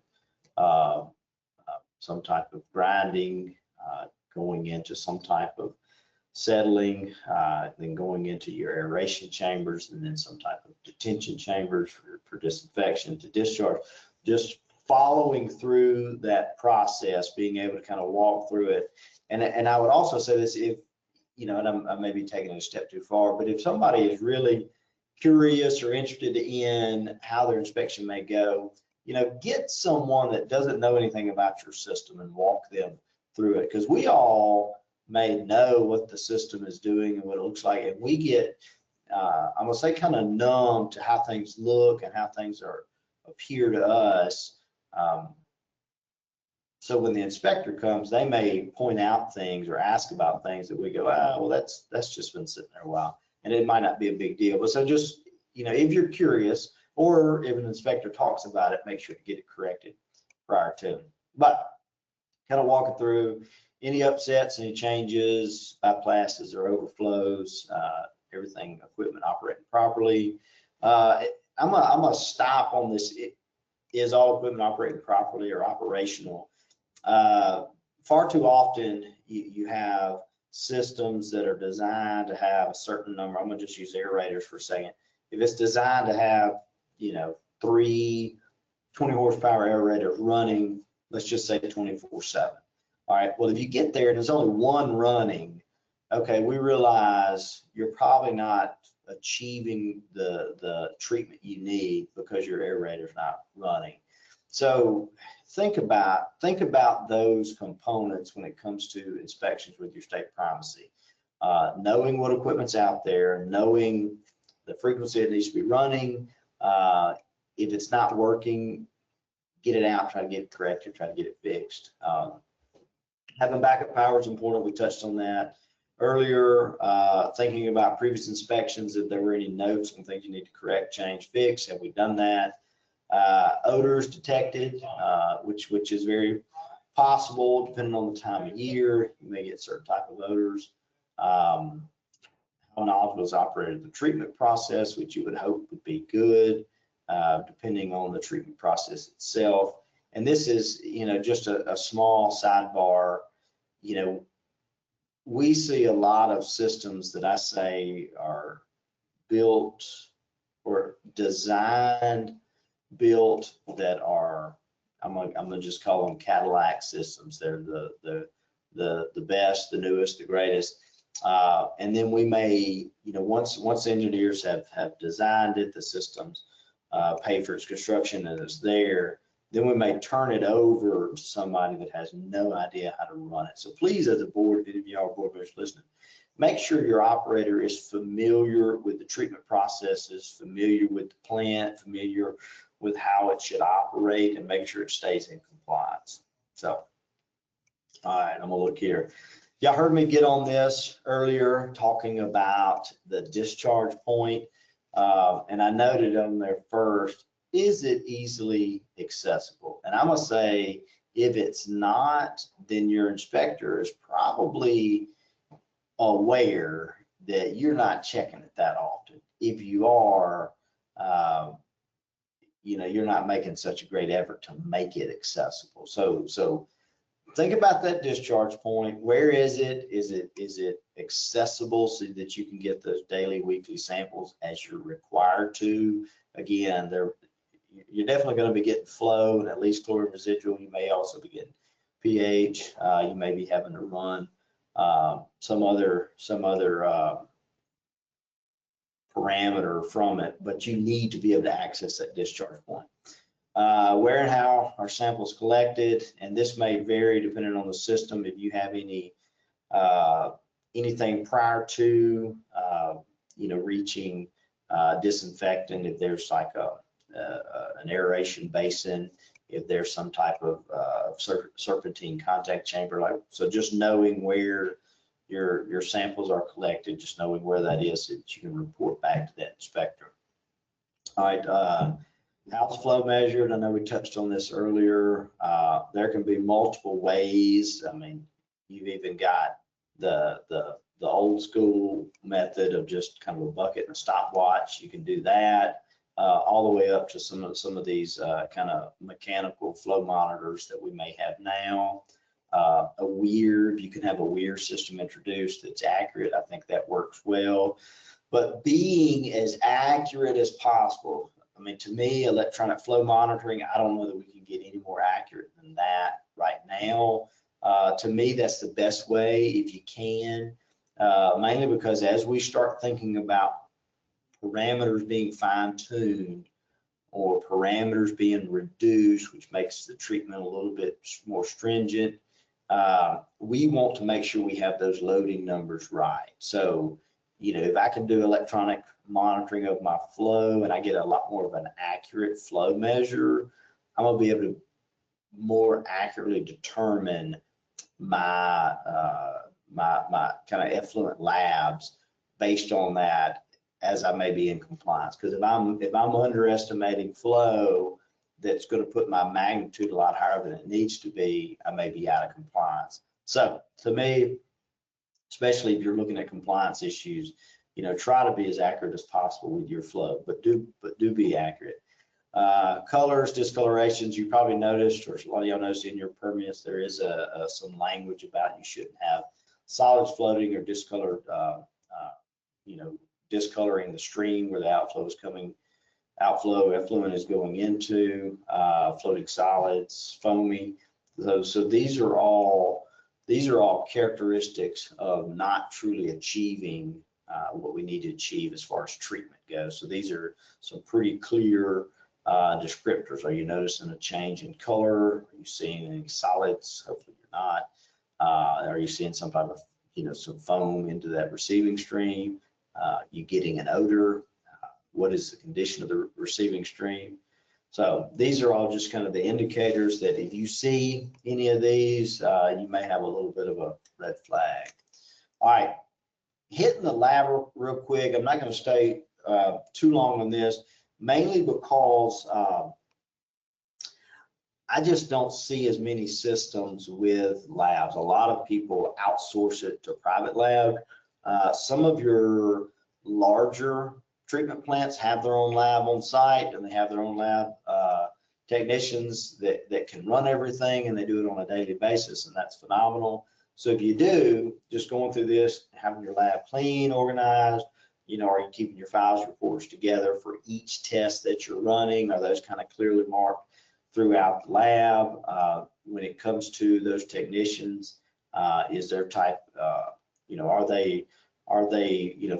some type of grinding, going into some type of settling, then going into your aeration chambers, and then some type of detention chambers for disinfection to discharge. Just following through that process, being able to kind of walk through it. And I would also say this, if, and I may be taking it a step too far, but if somebody is really curious or interested in how their inspection may go, get someone that doesn't know anything about your system and walk them through it, because we all may know what the system is doing and what it looks like, and we get, I'm gonna say, kind of numb to how things look and how things appear to us. So when the inspector comes, they may point out things or ask about things that we go, well, that's just been sitting there a while, and it might not be a big deal. But so just, if you're curious, or if an inspector talks about it, make sure to get it corrected prior to. But kind of walking through any upsets, any changes, bypasses or overflows, everything, equipment operating properly. I'm gonna stop on this. Is all equipment operating properly or operational? Far too often you have systems that are designed to have a certain number. I'm gonna just use aerators for a second. If it's designed to have, 3 20 horsepower aerators running, let's just say 24/7. All right, well, if you get there and there's only one running, okay, we realize you're probably not achieving the treatment you need because your aerator's not running. So think about those components when it comes to inspections with your state primacy. Knowing what equipment's out there, knowing the frequency it needs to be running. If it's not working, get it out, try to get it corrected, try to get it fixed. Having backup power is important. We touched on that earlier. Thinking about previous inspections, if there were any notes on things you need to correct, change, fix, have we done that? Odors detected, which is very possible depending on the time of year. You may get certain type of odors. How knowledgeable is operated the treatment process, which you would hope would be good, depending on the treatment process itself. And this is, just a small sidebar. We see a lot of systems that I say are built or designed, built, that are, I'm gonna just call them Cadillac systems. They're the best, the newest, the greatest. And then we may, once engineers have designed it, the systems pay for its construction and it's there, then we may turn it over to somebody that has no idea how to run it. So please, as a board, if y'all are board members listening, make sure your operator is familiar with the treatment processes, familiar with the plant, familiar with how it should operate, and make sure it stays in compliance. So, all right, I'm gonna look here. Y'all heard me get on this earlier, talking about the discharge point, and I noted on there first, is it easily accessible? And I'm gonna say, if it's not, then your inspector is probably aware that you're not checking it that often. If you are, you're not making such a great effort to make it accessible. So think about that discharge point. Where is it? Is it accessible so that you can get those daily, weekly samples as you're required to? Again, you're definitely going to be getting flow and at least chlorine residual. You may also be getting pH. You may be having to run some other parameter from it, but you need to be able to access that discharge point. Where and how are samples collected, and this may vary depending on the system. If you have anything prior to reaching disinfectant, if there's like an aeration basin, if there's some type of serpentine contact chamber, so just knowing where your samples are collected, just knowing where that is, so that you can report back to that inspector. All right, how's flow measured? I know we touched on this earlier. There can be multiple ways. I mean, you've even got the old school method of just kind of a bucket and a stopwatch. You can do that, all the way up to some of these kind of mechanical flow monitors that we may have now. You can have a weir system introduced that's accurate. I think that works well. But being as accurate as possible, I mean, to me, electronic flow monitoring, I don't know that we can get any more accurate than that right now. To me, that's the best way if you can, mainly because as we start thinking about parameters being fine-tuned or parameters being reduced, which makes the treatment a little bit more stringent, we want to make sure we have those loading numbers right. So, if I can do electronic monitoring of my flow and I get a lot more of an accurate flow measure, I'm gonna be able to more accurately determine my my kind of effluent labs based on that, as I may be in compliance. Because if I'm underestimating flow, that's going to put my magnitude a lot higher than it needs to be, I may be out of compliance. So to me, especially if you're looking at compliance issues, try to be as accurate as possible with your flow, but do be accurate. Colors, discolorations, you probably noticed, or a lot of y'all noticed in your permits, there is some language about you shouldn't have solids floating or discolored, discoloring the stream where the outflow is coming. Effluent is going into, floating solids, foamy. So these are all characteristics of not truly achieving what we need to achieve as far as treatment goes. So these are some pretty clear descriptors. Are you noticing a change in color? Are you seeing any solids? Hopefully you're not. Are you seeing some type of, some foam into that receiving stream? You getting an odor? What is the condition of the receiving stream? So these are all just kind of the indicators that if you see any of these, you may have a little bit of a red flag. All right, hitting the lab real quick. I'm not going to stay too long on this, mainly because I just don't see as many systems with labs. A lot of people outsource it to private lab. Some of your larger treatment plants have their own lab on site, and they have their own lab technicians that can run everything, and they do it on a daily basis, and that's phenomenal. So if you do, just going through this, having your lab clean, organized, are you keeping your files, reports together for each test that you're running? Are those kind of clearly marked throughout the lab? When it comes to those technicians, is their type, are they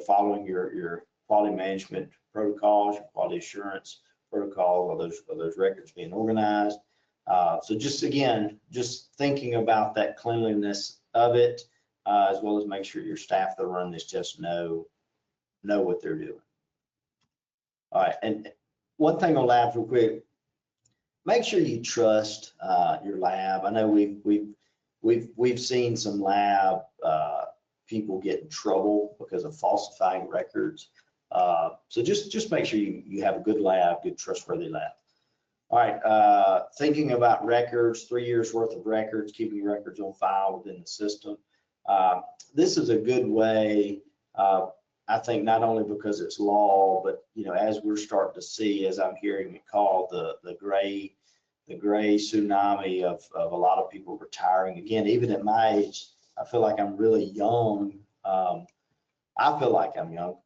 following your quality management protocols, your quality assurance protocol? Are those records being organized? So just thinking about that cleanliness of it, as well as make sure your staff that run this just know what they're doing. All right, and one thing on labs real quick, make sure you trust your lab. I know we've seen some lab people get in trouble because of falsifying records. So just make sure you have a good lab, good trustworthy lab. All right, thinking about records, 3 years worth of records, keeping records on file within the system. This is a good way, I think, not only because it's law, but as we're starting to see, as I'm hearing it called, the gray tsunami of a lot of people retiring. Again, even at my age, I feel like I'm really young. I feel like I'm young,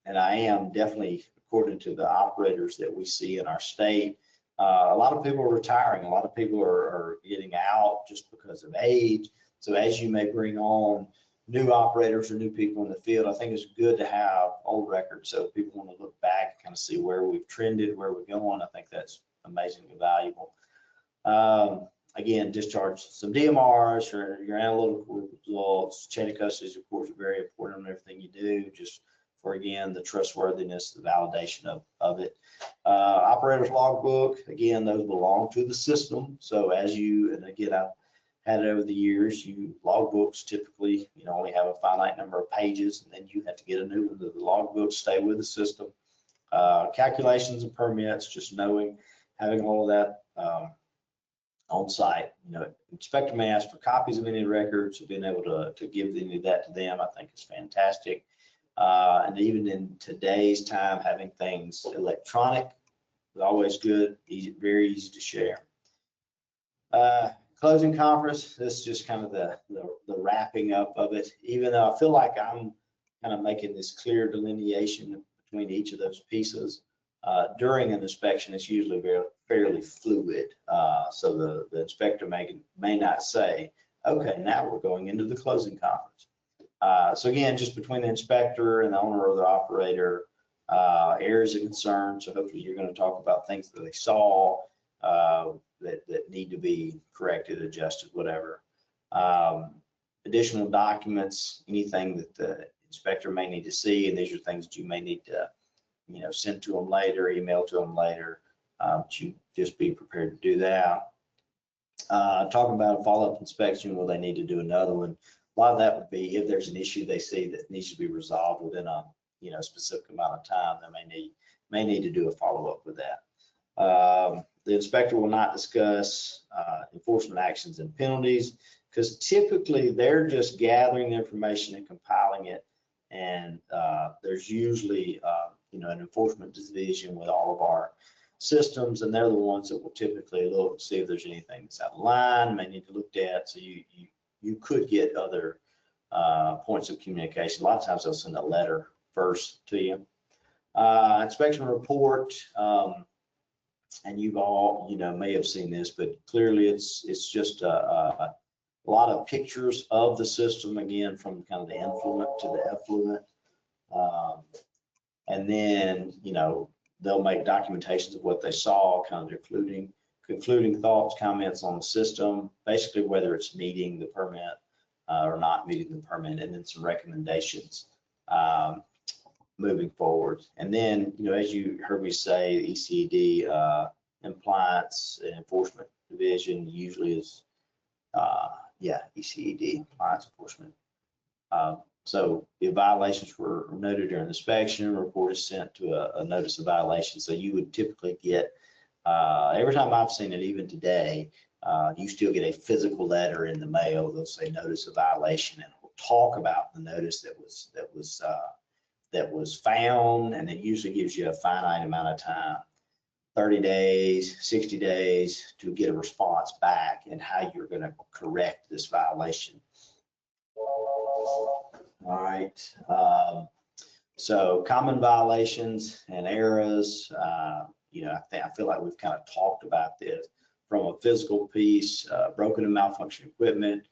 and I am definitely according to the operators that we see in our state. A lot of people are retiring. A lot of people are getting out just because of age. So as you may bring on new operators or new people in the field, I think it's good to have old records. So if people want to look back and kind of see where we've trended, where we're going, I think that's amazingly valuable. Again, discharge some DMRs, your analytical results, chain of custody, of course, are very important on everything you do, just for, again, the trustworthiness, the validation of it. Operator's logbook, again, those belong to the system. So as you, and again, I've had it over the years, logbooks typically, only have a finite number of pages, and then you have to get a new one. The logbooks stay with the system. Calculations and permits, just knowing, having all of that on site. Inspector may ask for copies of any records, so being able to give any of that to them, I think is fantastic. And even in today's time, having things electronic is always good, very easy to share. Closing conference, this is just kind of the wrapping up of it, even though I feel like I'm kind of making this clear delineation between each of those pieces. During an inspection, it's usually fairly fluid. So the inspector may not say, okay, now we're going into the closing conference. So again, just between the inspector and the owner or the operator, areas of concern. So hopefully you're going to talk about things that they saw that need to be corrected, adjusted, whatever. Additional documents, anything that the inspector may need to see, and these are things that you may need to send to them later, email to them later. But you just be prepared to do that. Talking about a follow-up inspection, will they need to do another one? A lot of that would be if there's an issue they see that needs to be resolved within a specific amount of time, they may need to do a follow-up with that. The inspector will not discuss enforcement actions and penalties, because typically they're just gathering the information and compiling it, and there's usually an enforcement division with all of our systems, and they're the ones that will typically look, see if there's anything that's out of line, may need to look at. So you could get other points of communication. A lot of times they'll send a letter first to you. Inspection report, and you've all may have seen this, but clearly it's just a lot of pictures of the system, again, from kind of the influent to the effluent. And then, they'll make documentations of what they saw, kind of concluding thoughts, comments on the system, basically whether it's meeting the permit or not meeting the permit, and then some recommendations moving forward. And then, as you heard me say, the ECD compliance and enforcement division usually is, ECD, compliance enforcement. So if violations were noted during the inspection, a report is sent to a notice of violation. So you would typically get, every time I've seen it, even today, you still get a physical letter in the mail. They'll say notice of violation, and we'll talk about the notice that was found, and it usually gives you a finite amount of time, 30 days, 60 days, to get a response back and how you're going to correct this violation. All right. So common violations and errors, I feel like we've kind of talked about this from a physical piece, broken and malfunctioning equipment,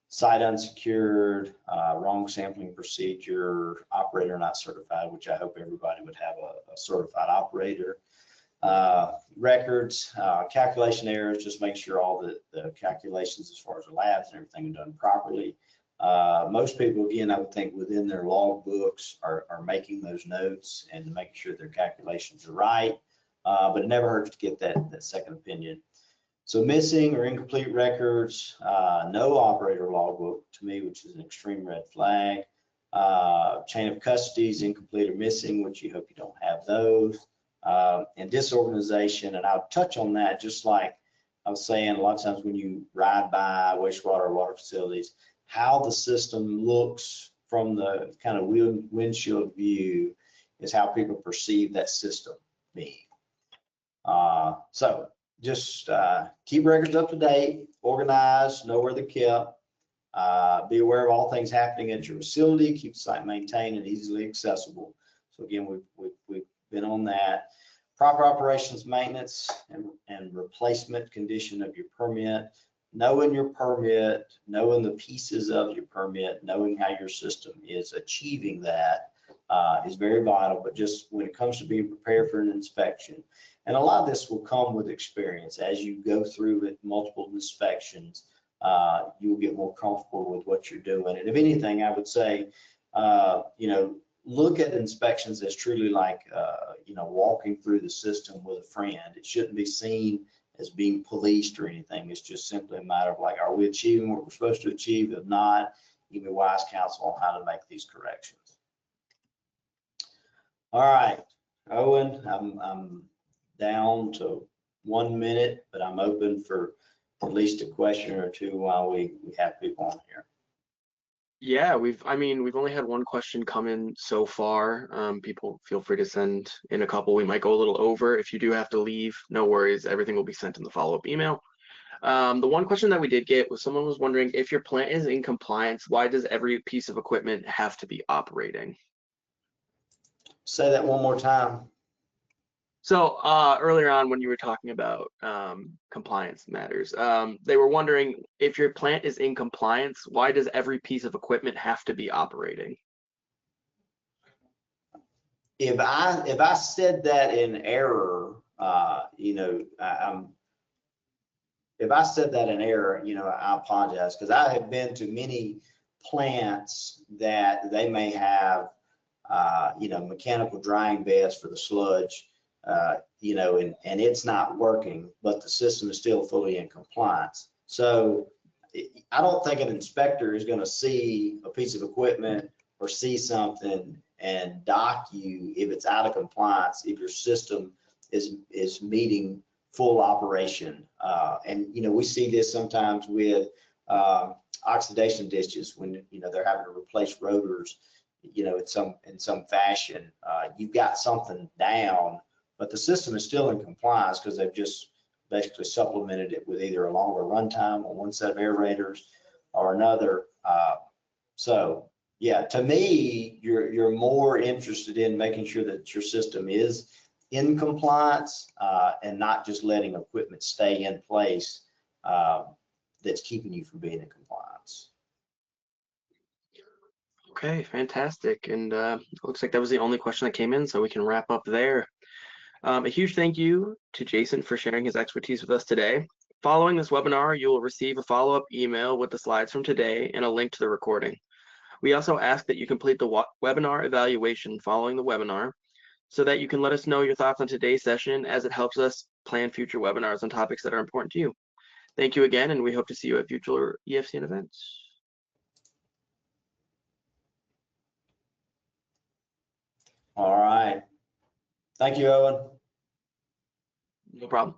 site unsecured, wrong sampling procedure, operator not certified, which I hope everybody would have a certified operator. Records, calculation errors, just make sure all the calculations as far as the labs and everything are done properly. Most people, again, I would think within their log books are making those notes and making sure their calculations are right, but it never hurts to get that second opinion. So missing or incomplete records, no operator logbook to me, which is an extreme red flag. Chain of custody is incomplete or missing, which you hope you don't have those. And disorganization, and I'll touch on that, just like I was saying, a lot of times when you ride by wastewater or water facilities, how the system looks from the kind of windshield view is how people perceive that system being. So just keep records up to date, organized, know where they're kept, be aware of all things happening at your facility, keep the site maintained and easily accessible. So again, we've been on that. Proper operations, maintenance, and replacement condition of your permit. Knowing your permit, knowing the pieces of your permit, knowing how your system is achieving that is very vital. But just when it comes to being prepared for an inspection, and a lot of this will come with experience. As you go through it, multiple inspections, you'll get more comfortable with what you're doing. And if anything, I would say, you know, look at inspections as truly like, you know, walking through the system with a friend. It shouldn't be seen as being policed or anything. It's just simply a matter of like, are we achieving what we're supposed to achieve? If not, give me wise counsel on how to make these corrections. All right, Owen, I'm down to 1 minute, but I'm open for at least a question or two while we have people on here.
Yeah, we've only had one question come in so far. People feel free to send in a couple. We might go a little over. If you do have to leave, no worries. Everything will be sent in the follow-up email. The one question that we did get was someone was wondering, if your plant is in compliance, why does every piece of equipment have to be operating?
Say that one more time.
So earlier on when you were talking about compliance matters, they were wondering, if your plant is in compliance, why does every piece of equipment have to be operating?
If I said that in error, you know, if I said that in error, you know, I apologize, because I have been to many plants that they may have, you know, mechanical drying beds for the sludge, you know, and it's not working, but the system is still fully in compliance. So I don't think an inspector is going to see a piece of equipment or see something and dock you if it's out of compliance, if your system is meeting full operation. And you know, we see this sometimes with oxidation dishes when, you know, they're having to replace rotors, you know, in some fashion. You've got something down, but the system is still in compliance because they've just basically supplemented it with either a longer runtime on one set of aerators or another. So yeah, to me, you're more interested in making sure that your system is in compliance and not just letting equipment stay in place that's keeping you from being in compliance.
Okay, fantastic. And looks like that was the only question that came in, so we can wrap up there. A huge thank you to Jason for sharing his expertise with us today. Following this webinar, you will receive a follow-up email with the slides from today and a link to the recording. We also ask that you complete the webinar evaluation following the webinar so that you can let us know your thoughts on today's session, as it helps us plan future webinars on topics that are important to you. Thank you again, and we hope to see you at future EFCN events.
All right. Thank you, Owen.
No problem.